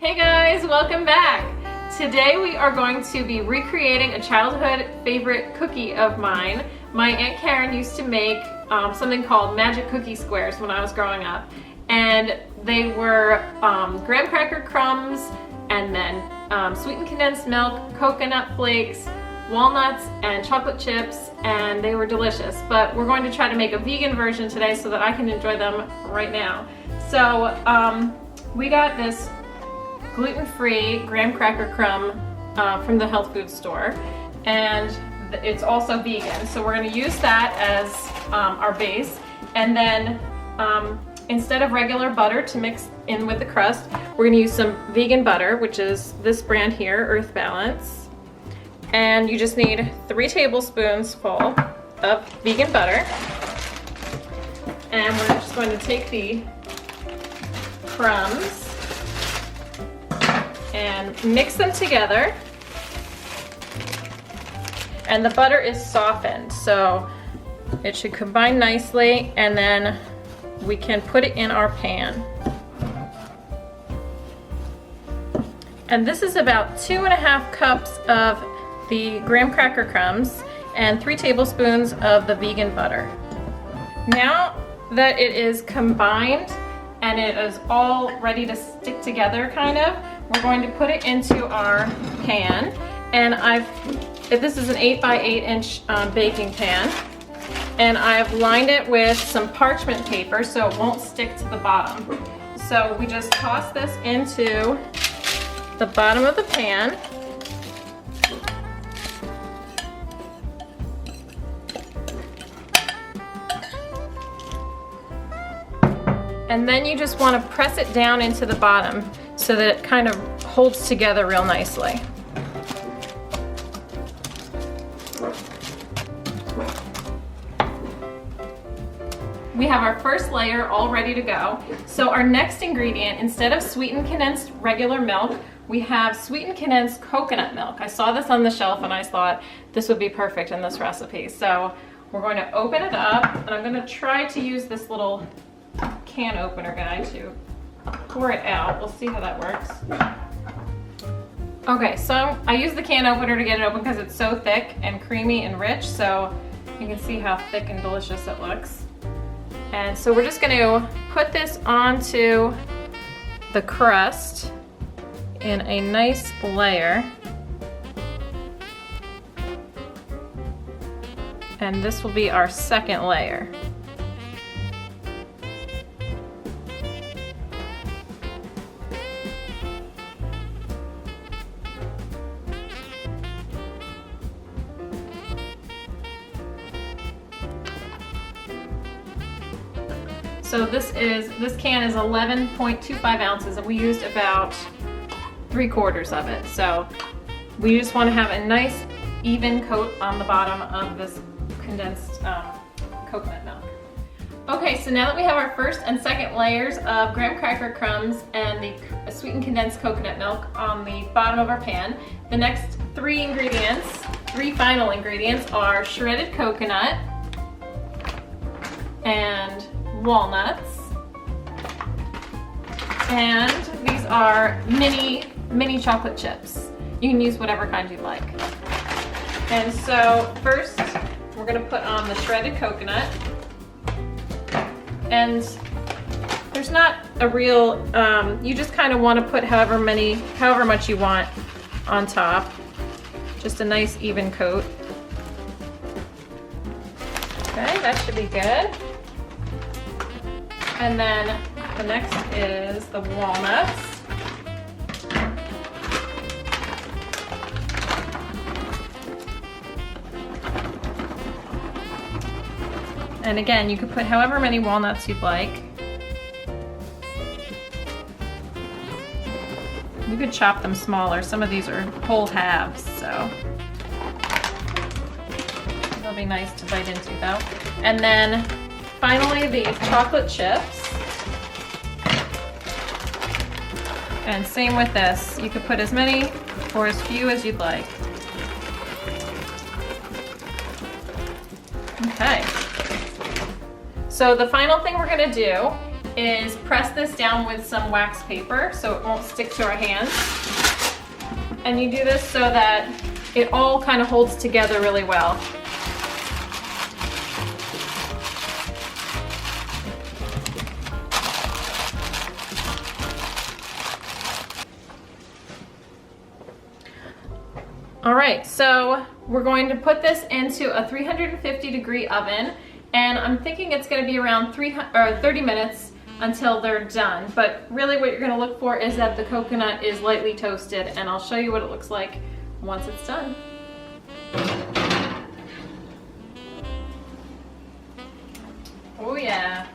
Hey guys, welcome back. Today we are going to be recreating a childhood favorite cookie of mine. My Aunt Karen used to make something called magic cookie squares when I was growing up. And they were graham cracker crumbs and then sweetened condensed milk, coconut flakes, walnuts, and chocolate chips, and they were delicious. But we're going to try to make a vegan version today so that I can enjoy them right now. So we got this gluten-free graham cracker crumb from the health food store, and it's also vegan, so we're going to use that as our base. And then instead of regular butter to mix in with the crust, we're going to use some vegan butter, which is this brand here, Earth Balance. And you just need 3 tablespoons full of vegan butter. And we're just going to take the crumbs and mix them together. And the butter is softened, so it should combine nicely, and then we can put it in our pan. And this is about 2.5 cups of the graham cracker crumbs and 3 tablespoons of the vegan butter. Now that it is combined and it is all ready to stick together kind of, we're going to put it into our pan. And this is an 8 by 8 inch baking pan. And I've lined it with some parchment paper so it won't stick to the bottom. So we just toss this into the bottom of the pan. And then you just want to press it down into the bottom so that it kind of holds together real nicely. We have our first layer all ready to go. So our next ingredient, instead of sweetened condensed regular milk, we have sweetened condensed coconut milk. I saw this on the shelf and I thought this would be perfect in this recipe. So we're going to open it up, and I'm going to try to use this little can opener guy to pour it out. We'll see how that works. Okay, so I use the can opener to get it open because it's so thick and creamy and rich, so you can see how thick and delicious it looks. And so we're just going to put this onto the crust in a nice layer. And this will be our second layer. So this can is 11.25 ounces, and we used about 3/4 of it. So we just want to have a nice even coat on the bottom of this condensed coconut milk. Okay, so now that we have our first and second layers of graham cracker crumbs and the sweetened condensed coconut milk on the bottom of our pan, the next 3 final ingredients are shredded coconut and walnuts, and these are mini chocolate chips. You can use whatever kind you'd like. And so first we're going to put on the shredded coconut, and there's not a real you just kind of want to put however much you want on top. Just a nice even coat. Okay, that should be good. And then the next is the walnuts. And again, you could put however many walnuts you'd like. You could chop them smaller. Some of these are whole halves, so they'll be nice to bite into though. And then finally, these chocolate chips. And same with this. You could put as many or as few as you'd like. Okay. So the final thing we're going to do is press this down with some wax paper so it won't stick to our hands. And you do this so that it all kind of holds together really well. All right, so we're going to put this into a 350-degree oven, and I'm thinking it's going to be around 30 minutes until they're done. But really what you're going to look for is that the coconut is lightly toasted, and I'll show you what it looks like once it's done. Oh yeah.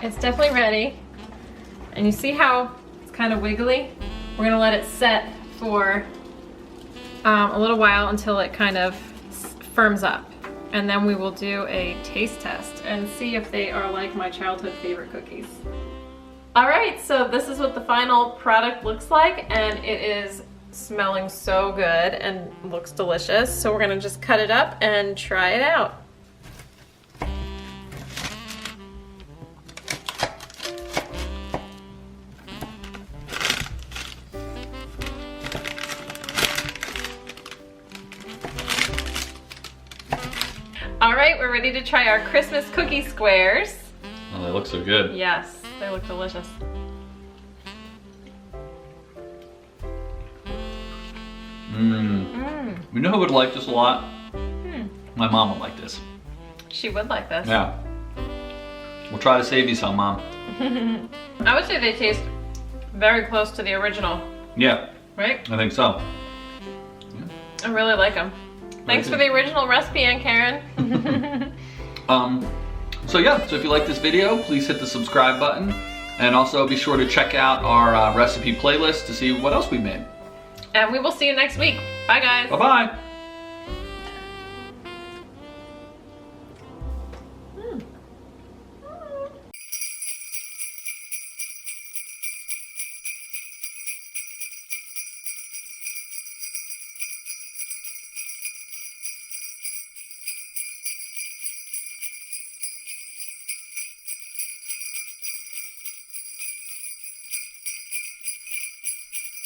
It's definitely ready. And you see how kind of wiggly? We're gonna let it set for a little while until it kind of firms up, and then we will do a taste test and see if they are like my childhood favorite cookies. All right, so this is what the final product looks like, and it is smelling so good and looks delicious. So we're gonna just cut it up and try it out. All right, we're ready to try our Christmas cookie squares. Oh, they look so good. Yes, they look delicious. You know who would like this a lot? My mom would like this. She would like this. Yeah. We'll try to save you some, Mom. I would say they taste very close to the original. Yeah. Right? I think so. Yeah. I really like them. Thanks for the original recipe, Aunt Karen. So if you like this video, please hit the subscribe button, and also be sure to check out our recipe playlist to see what else we made. And we will see you next week. Bye guys. Bye-bye.